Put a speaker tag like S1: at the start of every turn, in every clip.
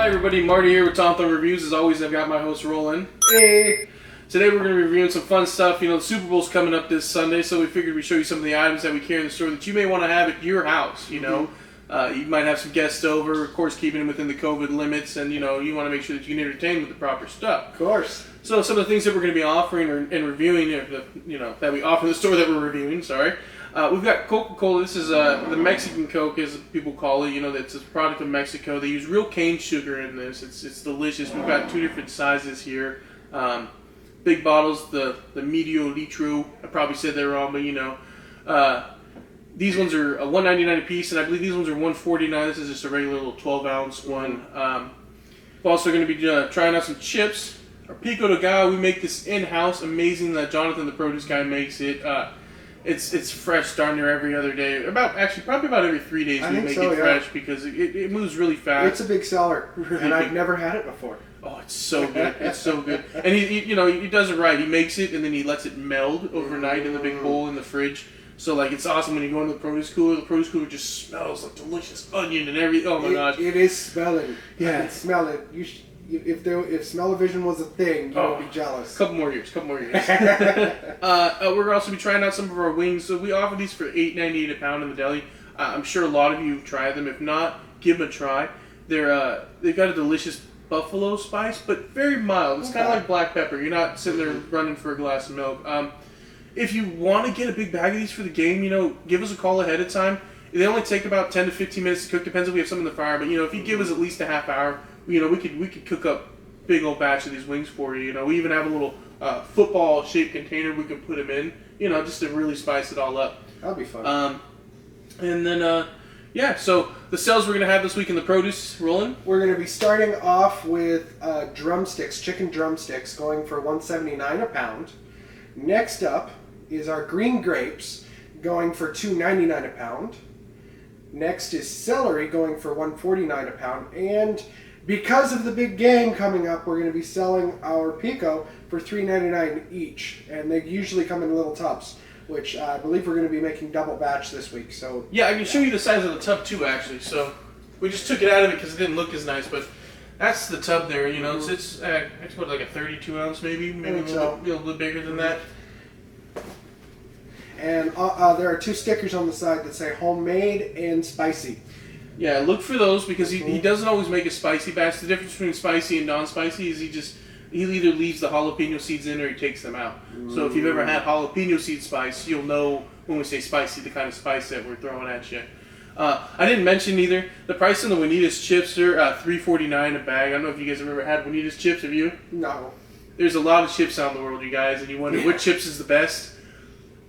S1: Hi everybody, Marty here with Tom Thumb Reviews. As always, I've got my host Roland.
S2: Hey!
S1: Today we're going to be reviewing some fun stuff. You know, the Super Bowl's coming up this Sunday, so we figured we'd show you some of the items that we carry in the store that you may want to have at your house, you know. You might have some guests over, of course keeping them within the COVID limits, and you know, you want to make sure that you can entertain them with the proper stuff.
S2: Of course.
S1: So some of the things that we're going to be offering and reviewing, you know, that we offer in the store that we're reviewing, sorry. We've got Coca-Cola. This is the Mexican Coke, as people call it. You know, it's a product of Mexico. They use real cane sugar in this. It's delicious. We've got two different sizes here. Big bottles, the medio litro. I probably said that wrong, but you know, these ones are $1.99 a piece, and I believe these ones are $1.49. This is just a regular little 12-ounce one. We're also going to be trying out some chips. Our Pico de Gallo. We make this in-house. Amazing that Jonathan, the produce guy, makes it. It's fresh darn near every other day. Probably about every 3 days we make it fresh because it moves really fast.
S2: It's a big seller, and I've never had it before.
S1: Oh, it's so good. It's so good. And he does it right. He makes it and then he lets it meld overnight in the big bowl in the fridge. So like it's awesome when you go into the produce cooler just smells like delicious onion and everything. Oh my gosh.
S2: It is smelling.
S1: Yeah.
S2: I can smell it. If smell-o-vision was a thing, you would be jealous.
S1: Couple more years. We're also be trying out some of our wings. So we offer these for $8.98 a pound in the deli. I'm sure a lot of you have tried them. If not, give them a try. They've got a delicious buffalo spice, but very mild. It's kind of like black pepper. You're not sitting there running for a glass of milk. If you want to get a big bag of these for the game, you know, give us a call ahead of time. They only take about 10 to 15 minutes to cook. Depends if we have some in the fryer. But you know, if you give us at least a half hour, you know, we could cook up a big old batch of these wings for you. You know, we even have a little football-shaped container we can put them in. You know, just to really spice it all up.
S2: That'll be fun.
S1: And then, yeah. So the sales we're gonna have this week in the produce, Roland.
S2: We're going to be starting off with drumsticks, chicken drumsticks, going for $1.79 a pound. Next up is our green grapes, going for $2.99 a pound. Next is celery, going for $1.49 a pound. And because of the big game coming up, we're going to be selling our Pico for $3.99 each. And they usually come in little tubs, which I believe we're going to be making double batch this week. So
S1: yeah, I can show you the size of the tub too, actually. So we just took it out of it because it didn't look as nice, but that's the tub there. You know, it's what, like a 32 ounce maybe a little bit bigger than that.
S2: And there are two stickers on the side that say homemade and spicy.
S1: Yeah, look for those because he doesn't always make a spicy batch. The difference between spicy and non-spicy is he either leaves the jalapeno seeds in or he takes them out. So if you've ever had jalapeno seed spice, you'll know when we say spicy, the kind of spice that we're throwing at you. I didn't mention either, the price on the Juanita's chips are $3.49 a bag. I don't know if you guys have ever had Juanita's chips, have you?
S2: No.
S1: There's a lot of chips out in the world, you guys, and you wonder what chips is the best.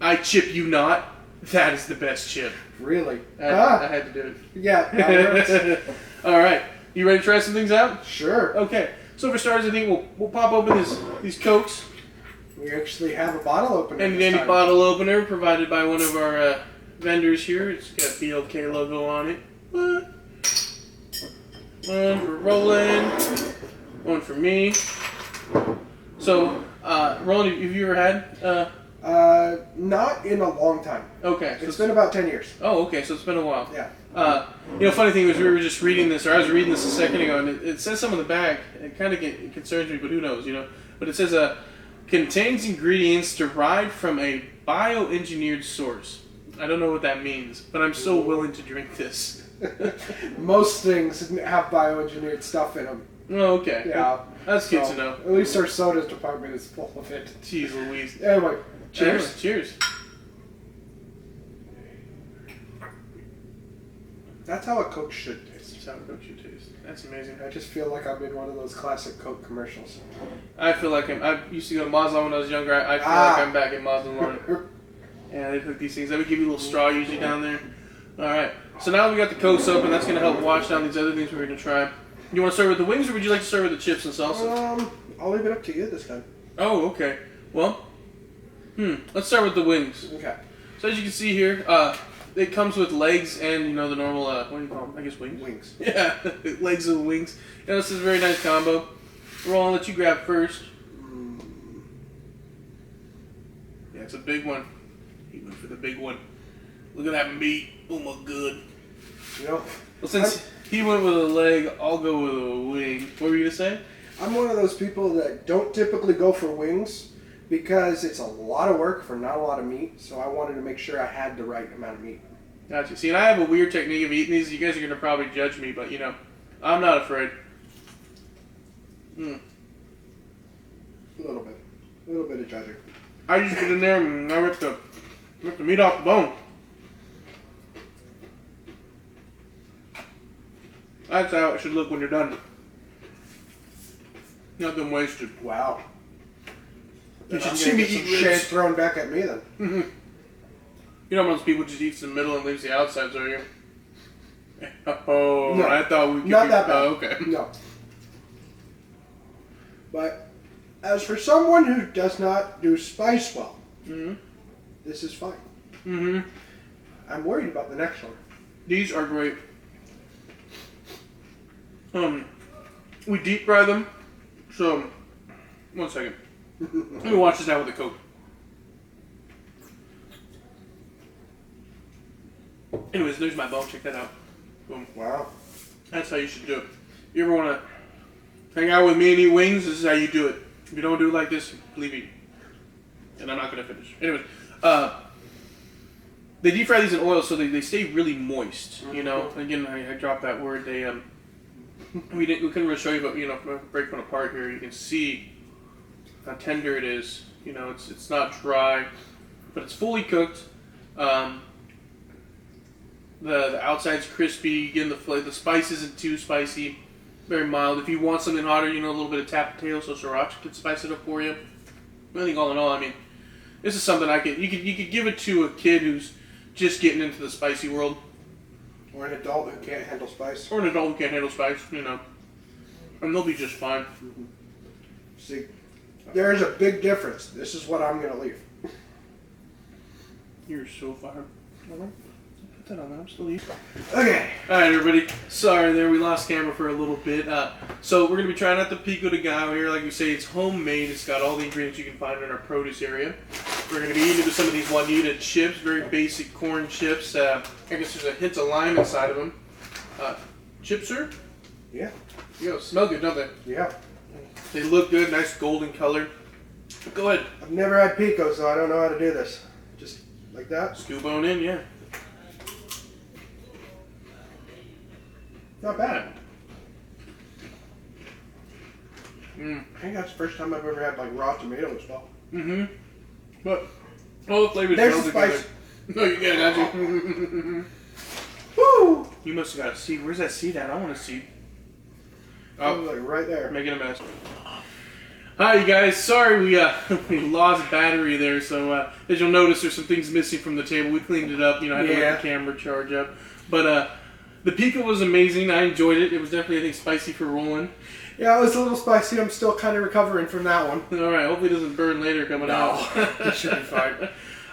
S1: I chip you not. That is the best chip.
S2: Really?
S1: I had to do it.
S2: Yeah, that works.
S1: All right. You ready to try some things out?
S2: Sure.
S1: Okay. So for starters, I think we'll pop open these Cokes.
S2: We actually have a bottle opener.
S1: And dandy bottle opener provided by one of our vendors here. It's got a BLK logo on it. One for Roland. One for me. So, Roland, have you ever had...
S2: not in a long time.
S1: Okay.
S2: It's been about 10 years.
S1: Oh, okay, so it's been a while.
S2: Yeah.
S1: You know, funny thing was we were just reading this, or I was reading this a second ago, and it says something on the back. It kind of concerns me, but who knows, you know. But it says, contains ingredients derived from a bioengineered source. I don't know what that means, but I'm so willing to drink this.
S2: Most things have bioengineered stuff in them.
S1: Oh, okay.
S2: Yeah.
S1: That's good to know.
S2: At least our sodas department is full of it.
S1: Jeez Louise.
S2: Anyway, cheers.
S1: Cheers.
S2: That's how a Coke should taste.
S1: That's how a Coke should taste. That's amazing.
S2: I just feel like I'm in one of those classic Coke commercials.
S1: I feel like I used to go to Mazda when I was younger. I feel like I'm back in Mazda Lord. Yeah, they put these things. They would give you a little straw usually down there. Alright. So now that we got the Cokes open, that's going to help wash down these other things we're going to try. You want to start with the wings, or would you like to start with the chips and salsa?
S2: I'll leave it up to you this time.
S1: Oh, okay. Well, let's start with the wings.
S2: Okay.
S1: So as you can see here, it comes with legs and, you know, the normal, what do you call them? I guess wings?
S2: Wings.
S1: Yeah, legs and wings. You know, this is a very nice combo. Roland, I'll let you grab first. Yeah, it's a big one. He went for the big one. Look at that meat. Oh my good.
S2: You know?
S1: Well, since he went with a leg, I'll go with a wing. What were you gonna say?
S2: I'm one of those people that don't typically go for wings because it's a lot of work for not a lot of meat. So I wanted to make sure I had the right amount of meat.
S1: Gotcha. See, and I have a weird technique of eating these. You guys are gonna probably judge me, but you know, I'm not afraid.
S2: A little bit of judging.
S1: I just get in there and I rip the meat off the bone. That's how it should look when you're done. Nothing wasted.
S2: Wow.
S1: You should
S2: I'm
S1: see
S2: gonna
S1: me
S2: get
S1: eat
S2: some shit
S1: ribs.
S2: thrown back at me then.
S1: You know, most people just eats the middle and leaves the outsides, are you? Oh,
S2: No.
S1: I thought we could
S2: Not that bad.
S1: Oh, okay.
S2: No. But as for someone who does not do spice well, this is fine. I'm worried about the next one.
S1: These are great. We deep fry them. So, 1 second. Let me watch this now with the Coke. Anyways, there's my bone. Check that out. Boom.
S2: Wow.
S1: That's how you should do it. You ever want to hang out with me and eat wings? This is how you do it. If you don't do it like this, leave eating. And I'm not going to finish. Anyways, they deep fry these in oil so they stay really moist. You know, again, I dropped that word. They we couldn't really show you, but you know, if I break one apart here, you can see how tender it is. You know, it's not dry, but it's fully cooked. The outside's crispy. Again, the spice isn't too spicy. Very mild. If you want something hotter, you know, a little bit of tapatio, so sriracha could spice it up for you. I think all in all, I mean, this is something you could give it to a kid who's just getting into the spicy world.
S2: Or an adult who can't handle spice.
S1: Or an adult who can't handle spice, you know. And they'll be just fine.
S2: See, there is a big difference. This is what I'm going to leave.
S1: You're so fired. Put that on there. I'm still eating.
S2: Okay.
S1: Alright, everybody. Sorry there, we lost camera for a little bit. So we're going to be trying out the Pico de Gallo here. Like we say, it's homemade. It's got all the ingredients you can find in our produce area. We're going to be eating with some of these Juanita chips, very basic corn chips. I guess there's a hint of lime inside of them. Chips, sir?
S2: Yeah.
S1: You know, smell good, don't they?
S2: Yeah.
S1: They look good, nice golden color. Go ahead.
S2: I've never had pico, so I don't know how to do this. Just like that.
S1: Scoop on in, yeah.
S2: Not bad.
S1: Mm.
S2: I think that's the first time I've ever had like raw tomato as well.
S1: But all the flavors
S2: There's
S1: meld
S2: the
S1: together.
S2: spice.
S1: No, you got it, you.
S2: Woo!
S1: You must have got a seed. Where's that seed at? I want a seed.
S2: Oh, like right there.
S1: Making a mess. Hi, you guys. Sorry we lost battery there, so as you'll notice, there's some things missing from the table. We cleaned it up. You know, I had to let the camera charge up. But the pico was amazing. I enjoyed it. It was definitely, I think, spicy for rolling.
S2: Yeah, it was a little spicy. I'm still kind of recovering from that one.
S1: All right. Hopefully, it doesn't burn later coming out.
S2: It should be fine.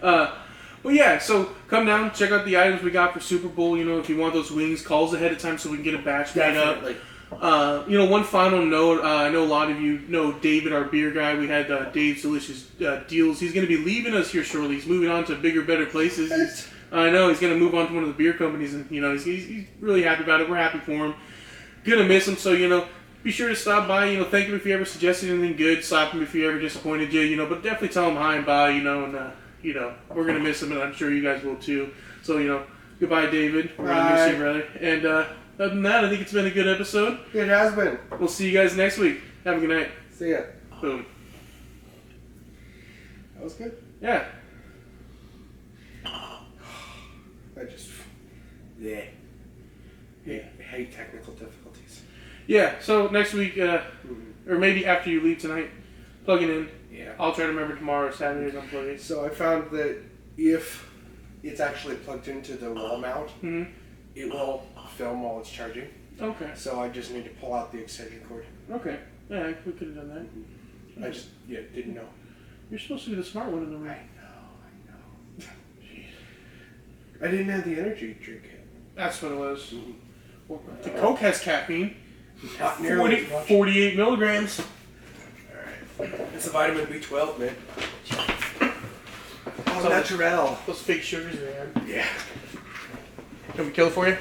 S1: Well, yeah, so come down, check out the items we got for Super Bowl. You know, if you want those wings, call us ahead of time so we can get a batch made up. You know, one final note, I know a lot of you know David, our beer guy. We had Dave's Delicious Deals. He's going to be leaving us here shortly. He's moving on to bigger, better places. I know, he's going to move on to one of the beer companies, and, you know, he's really happy about it. We're happy for him. Going to miss him, so, you know, be sure to stop by. You know, thank him if he ever suggested anything good. Slap him if he ever disappointed you, you know, but definitely tell him hi and bye, you know, and, you know, we're going to miss him, and I'm sure you guys will too. So, you know, goodbye, David. We're going to miss you, brother. And other than that, I think it's been a good episode.
S2: It has been.
S1: We'll see you guys next week. Have a good night.
S2: See ya.
S1: Boom.
S2: That was good.
S1: Yeah.
S2: I just... Yeah. I hate technical difficulties.
S1: Yeah, so next week, or maybe after you leave tonight, plug it in.
S2: Yeah.
S1: I'll try to remember tomorrow or Saturday to unplug it.
S2: So I found that if it's actually plugged into the wall mount, it will film while it's charging.
S1: Okay.
S2: So I just need to pull out the extension cord.
S1: Okay. Yeah, we could have done that.
S2: I just didn't know.
S1: You're supposed to be the smart one in the room.
S2: I know. I didn't have the energy drink yet.
S1: That's what it was. Well, the Coke has caffeine.
S2: Not nearly as much.
S1: 48 milligrams.
S2: It's a vitamin B12, man. Oh,
S1: So-
S2: natural.
S1: Those fake sugars, man.
S2: Yeah.
S1: Can we kill it for you?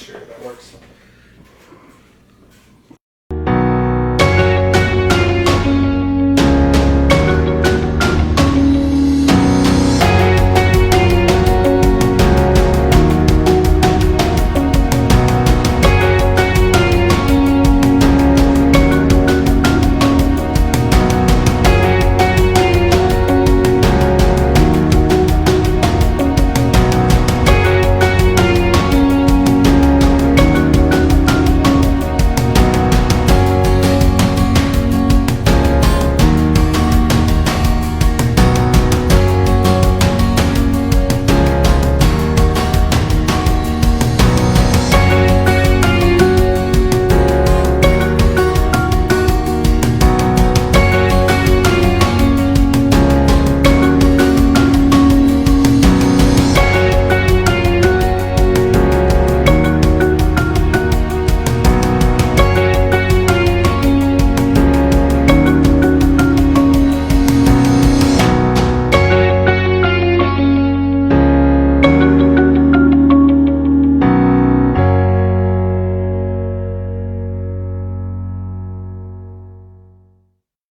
S2: Sure, that works.